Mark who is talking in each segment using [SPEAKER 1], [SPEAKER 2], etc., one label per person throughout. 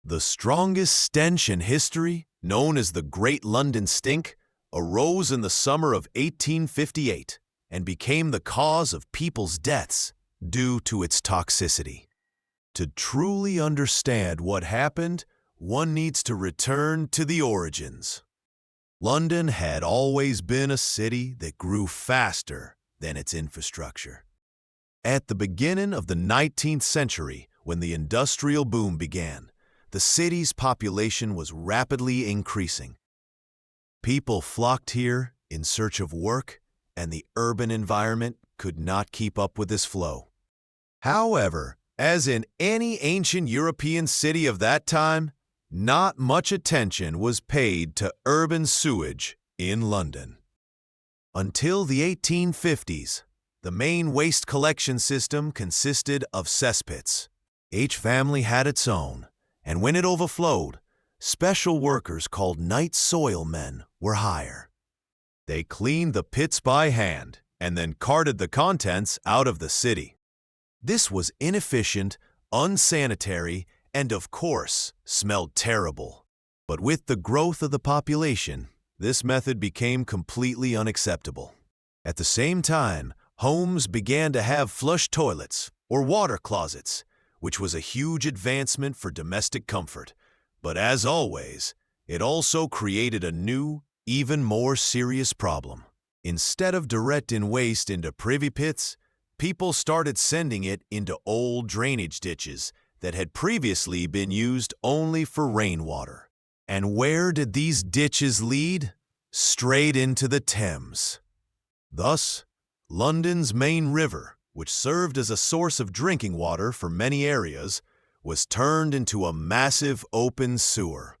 [SPEAKER 1] The strongest stench in history, known as the Great London Stink, arose in the summer of 1858 and became the cause of people's deaths due to its toxicity. To truly understand what happened, one needs to return to the origins. London had always been a city that grew faster than its infrastructure. At the beginning of the 19th century, when the industrial boom began, the city's population was rapidly increasing. People flocked here in search of work, and the urban environment could not keep up with this flow. However, as in any ancient European city of that time, not much attention was paid to urban sewage in London. Until the 1850s, the main waste collection system consisted of cesspits. Each family had its own, and when it overflowed, special workers called night soil men were hired. They cleaned the pits by hand and then carted the contents out of the city. This was inefficient, unsanitary, and of course, smelled terrible. But with the growth of the population, this method became completely unacceptable. At the same time, homes began to have flush toilets or water closets, which was a huge advancement for domestic comfort. But as always, it also created a new, even more serious problem. Instead of directing waste into privy pits, people started sending it into old drainage ditches that had previously been used only for rainwater. And where did these ditches lead? Straight into the Thames. Thus, London's main river, which served as a source of drinking water for many areas, was turned into a massive open sewer.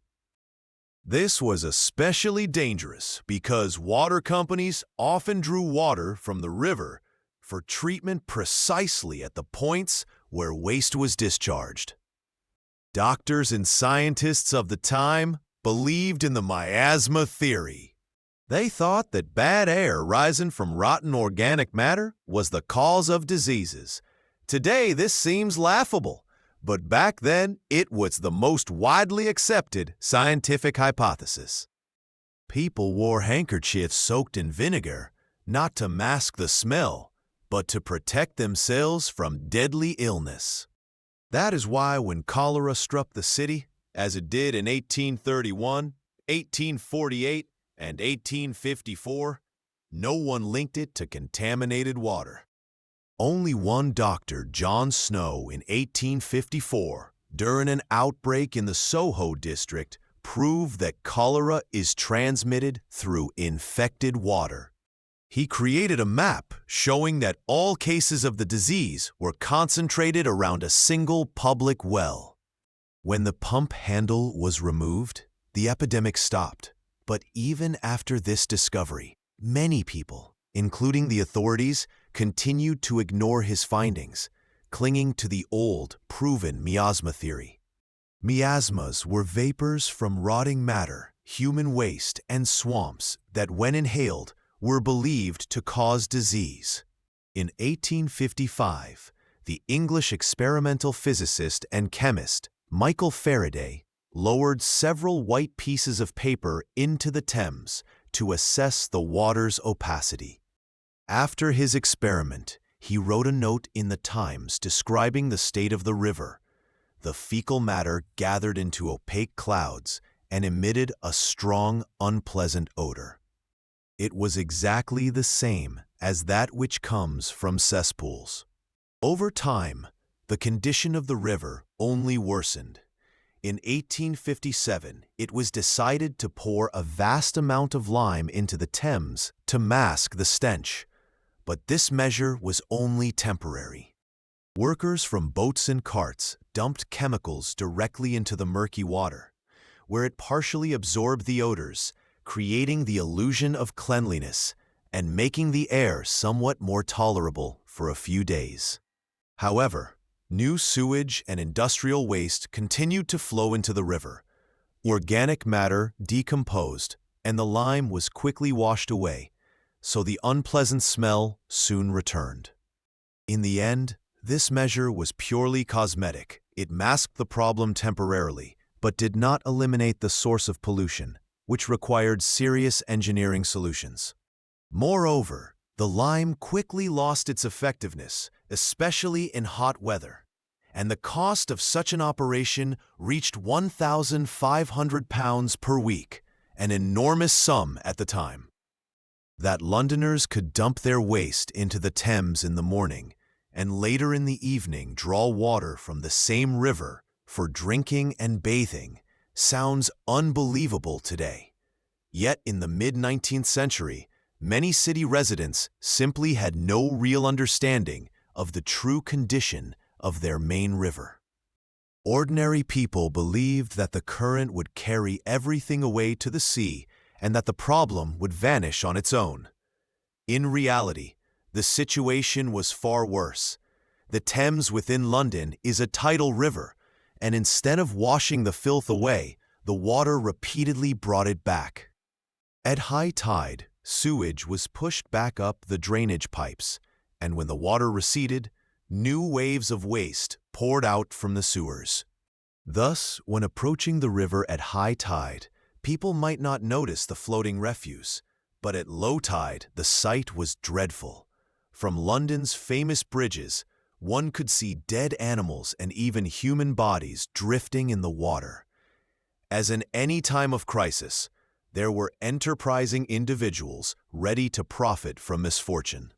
[SPEAKER 1] This was especially dangerous because water companies often drew water from the river for treatment precisely at the points where waste was discharged. Doctors and scientists of the time believed in the miasma theory. They thought that bad air rising from rotten organic matter was the cause of diseases. Today, this seems laughable, but back then, it was the most widely accepted scientific hypothesis. People wore handkerchiefs soaked in vinegar, not to mask the smell, but to protect themselves from deadly illness. That is why when cholera struck the city, as it did in 1831, 1848, and 1854, no one linked it to contaminated water. Only one doctor, John Snow, in 1854, during an outbreak in the Soho district, proved that cholera is transmitted through infected water. He created a map showing that all cases of the disease were concentrated around a single public well. When the pump handle was removed, the epidemic stopped. But even after this discovery, many people, including the authorities, continued to ignore his findings, clinging to the old, proven miasma theory. Miasmas were vapors from rotting matter, human waste, and swamps that, when inhaled, were believed to cause disease. In 1855, the English experimental physicist and chemist Michael Faraday lowered several white pieces of paper into the Thames to assess the water's opacity. After his experiment, he wrote a note in the Times describing the state of the river. The fecal matter gathered into opaque clouds and emitted a strong, unpleasant odor. It was exactly the same as that which comes from cesspools. Over time, the condition of the river only worsened. In 1857, it was decided to pour a vast amount of lime into the Thames to mask the stench, but this measure was only temporary. Workers from boats and carts dumped chemicals directly into the murky water, where it partially absorbed the odors, creating the illusion of cleanliness and making the air somewhat more tolerable for a few days. However, new sewage and industrial waste continued to flow into the river. Organic matter decomposed, and the lime was quickly washed away, so the unpleasant smell soon returned. In the end, this measure was purely cosmetic. It masked the problem temporarily, but did not eliminate the source of pollution, which required serious engineering solutions. Moreover, the lime quickly lost its effectiveness, especially in hot weather, and the cost of such an operation reached £1,500 per week, an enormous sum at the time. That Londoners could dump their waste into the Thames in the morning and later in the evening draw water from the same river for drinking and bathing sounds unbelievable today. Yet in the mid-19th century, many city residents simply had no real understanding of the true condition of their main river. Ordinary people believed that the current would carry everything away to the sea and that the problem would vanish on its own. In reality, the situation was far worse. The Thames within London is a tidal river, and instead of washing the filth away, the water repeatedly brought it back. At high tide, sewage was pushed back up the drainage pipes, and when the water receded, new waves of waste poured out from the sewers. Thus, when approaching the river at high tide, people might not notice the floating refuse, but at low tide the sight was dreadful. From London's famous bridges, one could see dead animals and even human bodies drifting in the water. As in any time of crisis, there were enterprising individuals ready to profit from misfortune.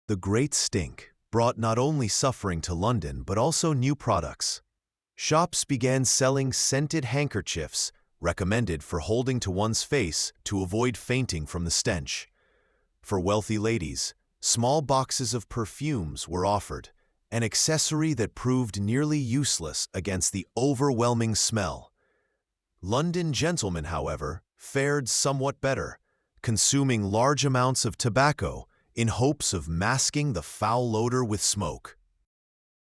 [SPEAKER 1] The Great Stink brought not only suffering to London but also new products. Shops began selling scented handkerchiefs recommended for holding to one's face to avoid fainting from the stench. For wealthy ladies, small boxes of perfumes were offered, an accessory that proved nearly useless against the overwhelming smell. London gentlemen, however, fared somewhat better, consuming large amounts of tobacco in hopes of masking the foul odor with smoke.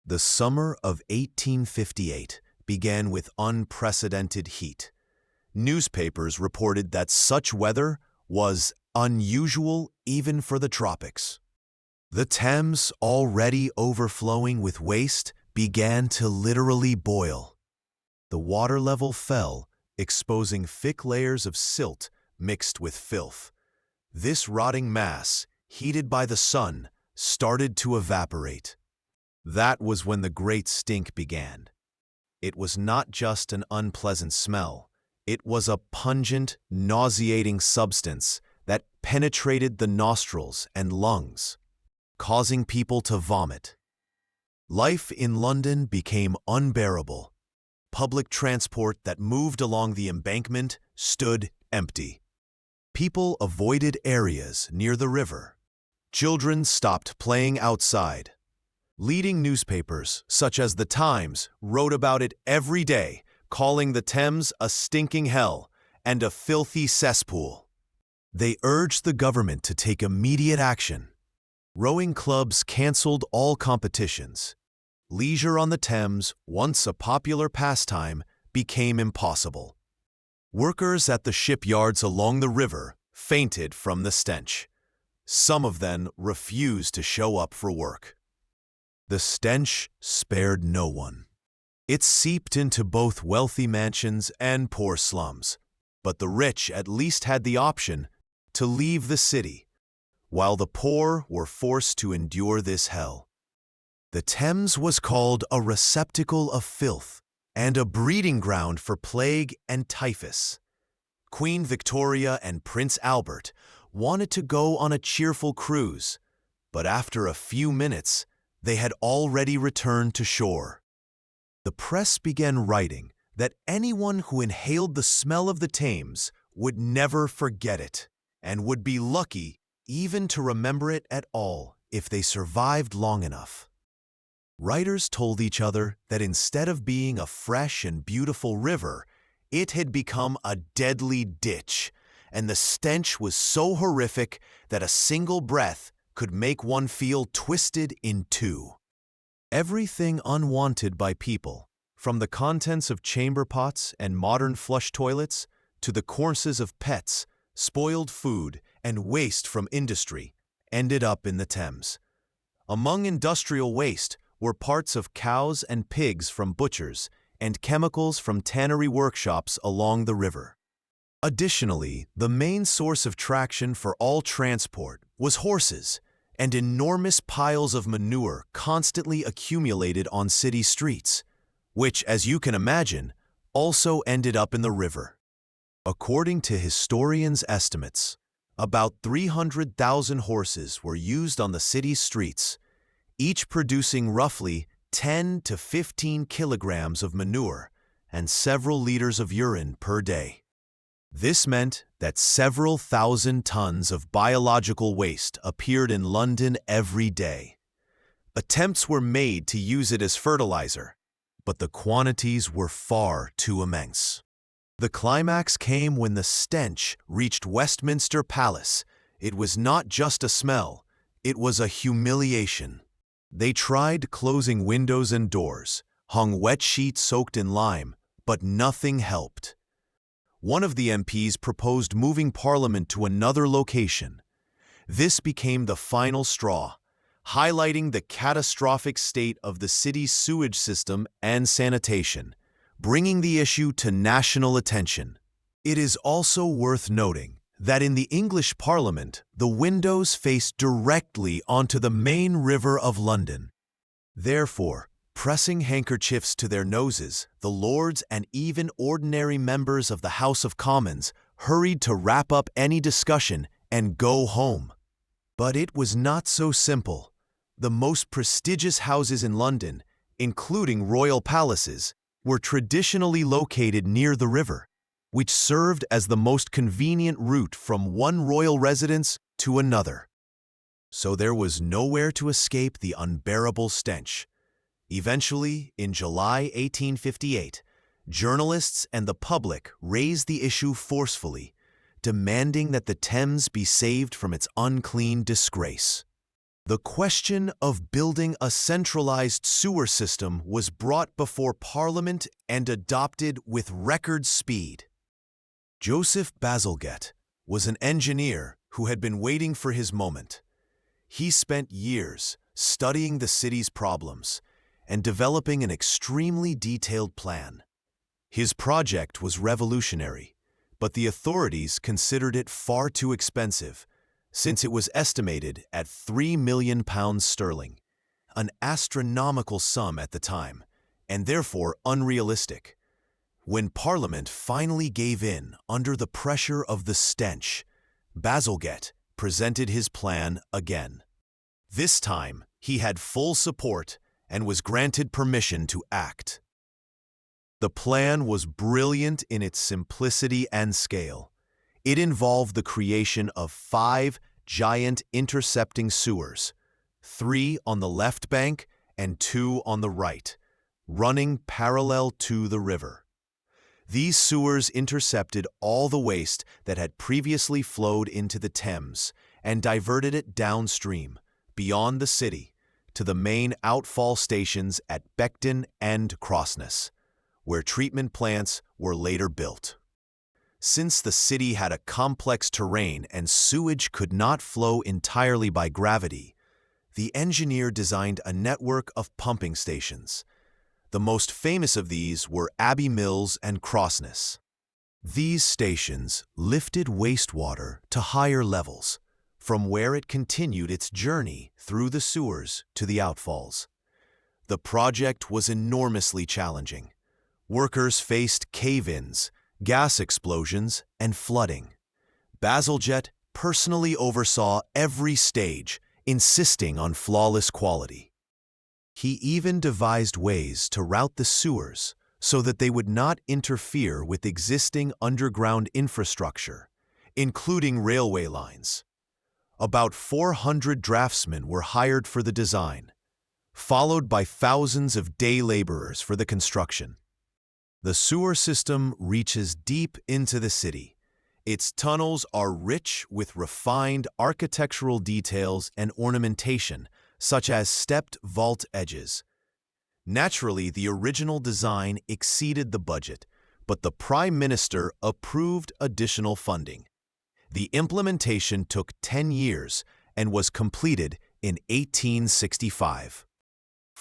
[SPEAKER 1] The summer of 1858 began with unprecedented heat. Newspapers reported that such weather was unusual even for the tropics. The Thames, already overflowing with waste, began to literally boil. The water level fell, exposing thick layers of silt mixed with filth. This rotting mass, heated by the sun, started to evaporate. That was when the Great Stink began. It was not just an unpleasant smell. It was a pungent, nauseating substance that penetrated the nostrils and lungs, causing people to vomit. Life in London became unbearable. Public transport that moved along the embankment stood empty. People avoided areas near the river. Children stopped playing outside. Leading newspapers, such as The Times, wrote about it every day, calling the Thames a stinking hell and a filthy cesspool. They urged the government to take immediate action. Rowing clubs canceled all competitions. Leisure on the Thames, once a popular pastime, became impossible. Workers at the shipyards along the river fainted from the stench. Some of them refused to show up for work. The stench spared no one. It seeped into both wealthy mansions and poor slums, but the rich at least had the option to leave the city, while the poor were forced to endure this hell. The Thames was called a receptacle of filth and a breeding ground for plague and typhus. Queen Victoria and Prince Albert wanted to go on a cheerful cruise, but after a few minutes, they had already returned to shore. The press began writing that anyone who inhaled the smell of the Thames would never forget it and would be lucky even to remember it at all if they survived long enough. Writers told each other that instead of being a fresh and beautiful river, it had become a deadly ditch, and the stench was so horrific that a single breath could make one feel twisted in two. Everything unwanted by people, from the contents of chamber pots and modern flush toilets to the corpses of pets, spoiled food, and waste from industry, ended up in the Thames. Among industrial waste were parts of cows and pigs from butchers and chemicals from tannery workshops along the river. Additionally, the main source of traction for all transport was horses, and enormous piles of manure constantly accumulated on city streets, which, as you can imagine, also ended up in the river. According to historians' estimates, about 300,000 horses were used on the city's streets, each producing roughly 10 to 15 kilograms of manure and several liters of urine per day. This meant that several thousand tons of biological waste appeared in London every day. Attempts were made to use it as fertilizer, but the quantities were far too immense. The climax came when the stench reached Westminster Palace. It was not just a smell, it was a humiliation. They tried closing windows and doors, hung wet sheets soaked in lime, but nothing helped. One of the MPs proposed moving Parliament to another location. This became the final straw, highlighting the catastrophic state of the city's sewage system and sanitation, bringing the issue to national attention. It is also worth noting that in the English Parliament, the windows face directly onto the main river of London. Therefore, pressing handkerchiefs to their noses, the Lords and even ordinary members of the House of Commons hurried to wrap up any discussion and go home. But it was not so simple. The most prestigious houses in London, including royal palaces, were traditionally located near the river, which served as the most convenient route from one royal residence to another. So there was nowhere to escape the unbearable stench. Eventually, in July 1858, journalists and the public raised the issue forcefully, demanding that the Thames be saved from its unclean disgrace. The question of building a centralized sewer system was brought before Parliament and adopted with record speed. Joseph Bazalgette was an engineer who had been waiting for his moment. He spent years studying the city's problems and developing an extremely detailed plan. His project was revolutionary, but the authorities considered it far too expensive, since it was estimated at £3 million, an astronomical sum at the time, and therefore unrealistic. When Parliament finally gave in under the pressure of the stench, Bazalgette presented his plan again. This time, he had full support and was granted permission to act. The plan was brilliant in its simplicity and scale. It involved the creation of 5 giant intercepting sewers, 3 on the left bank and 2 on the right, running parallel to the river. These sewers intercepted all the waste that had previously flowed into the Thames and diverted it downstream, beyond the city, to the main outfall stations at Beckton and Crossness, where treatment plants were later built. Since the city had a complex terrain and sewage could not flow entirely by gravity, the engineer designed a network of pumping stations. The most famous of these were Abbey Mills and Crossness. These stations lifted wastewater to higher levels, from where it continued its journey through the sewers to the outfalls. The project was enormously challenging. Workers faced cave-ins, gas explosions, and flooding. Bazalgette personally oversaw every stage, insisting on flawless quality. He even devised ways to route the sewers so that they would not interfere with existing underground infrastructure, including railway lines. About 400 draftsmen were hired for the design, followed by thousands of day laborers for the construction. The sewer system reaches deep into the city. Its tunnels are rich with refined architectural details and ornamentation, such as stepped vault edges. Naturally, the original design exceeded the budget, but the Prime Minister approved additional funding. The implementation took 10 years and was completed in 1865.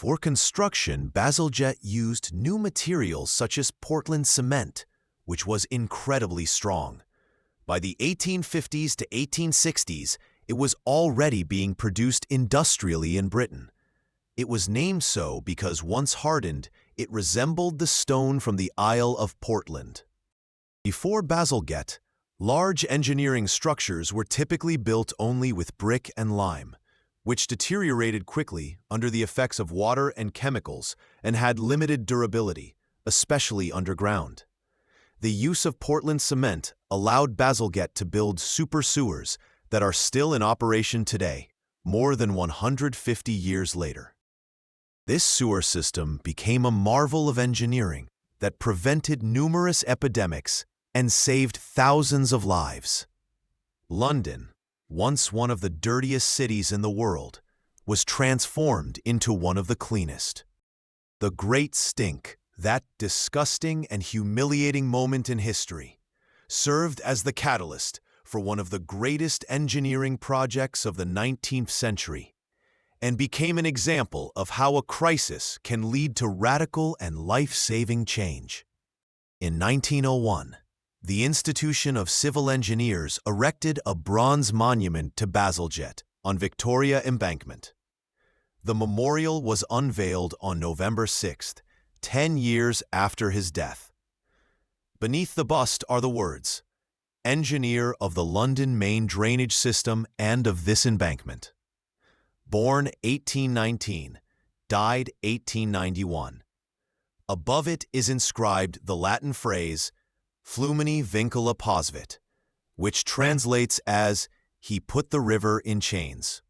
[SPEAKER 1] For construction, Bazalgette used new materials such as Portland cement, which was incredibly strong. By the 1850s to 1860s, it was already being produced industrially in Britain. It was named so because once hardened, it resembled the stone from the Isle of Portland. Before Bazalgette, large engineering structures were typically built only with brick and lime, which deteriorated quickly under the effects of water and chemicals and had limited durability, especially underground. The use of Portland cement allowed Bazalgette to build super sewers that are still in operation today, more than 150 years later. This sewer system became a marvel of engineering that prevented numerous epidemics and saved thousands of lives. London, once one of the dirtiest cities in the world, was transformed into one of the cleanest. The Great Stink, that disgusting and humiliating moment in history, served as the catalyst for one of the greatest engineering projects of the 19th century, and became an example of how a crisis can lead to radical and life-saving change. In 1901, the Institution of Civil Engineers erected a bronze monument to Bazalgette on Victoria Embankment. The memorial was unveiled on November 6th, 10 years after his death. Beneath the bust are the words, "Engineer of the London Main Drainage System and of this embankment. Born 1819, died 1891. Above it is inscribed the Latin phrase, Flumini vincula posvit, which translates as, "He put the river in chains."